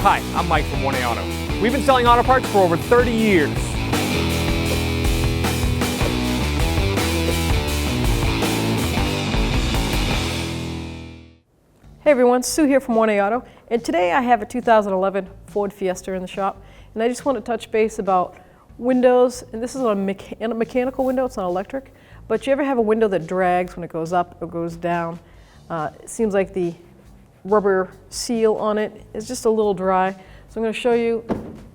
Hi, I'm Mike from 1A Auto. We've been selling auto parts for over 30 years. Hey everyone, Sue here from 1A Auto, and today I have a 2011 Ford Fiesta in the shop, and I just want to touch base about windows. And this is a mechanical window, it's not electric, but you ever have a window that drags when it goes up or goes down? It seems like the rubber seal on it is just a little dry, so I'm going to show you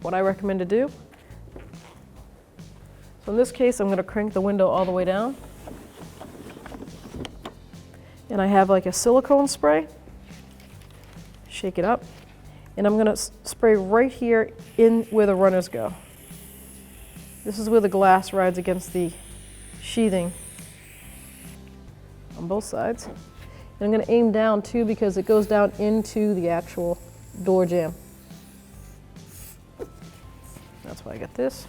what I recommend to do. So in this case, I'm going to crank the window all the way down, and I have like a silicone spray. Shake it up, and I'm going to spray right here in where the runners go. This is where the glass rides against the sheathing on both sides. And I'm going to aim down too because it goes down into the actual door jamb. That's why I got this.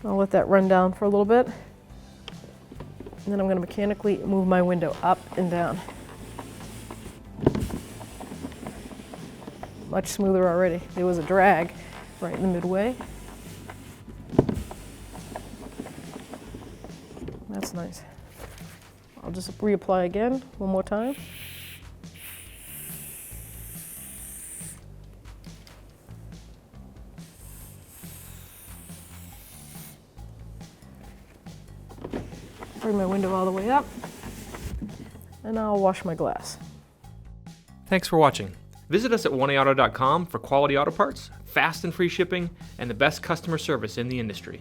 I'll let that run down for a little bit. And then I'm going to mechanically move my window up and down. Much smoother already. There was a drag right in the midway. That's nice. I'll just reapply again one more time. Bring my window all the way up, and I'll wash my glass. Thanks for watching. Visit us at 1AAuto.com for quality auto parts, fast and free shipping, and the best customer service in the industry.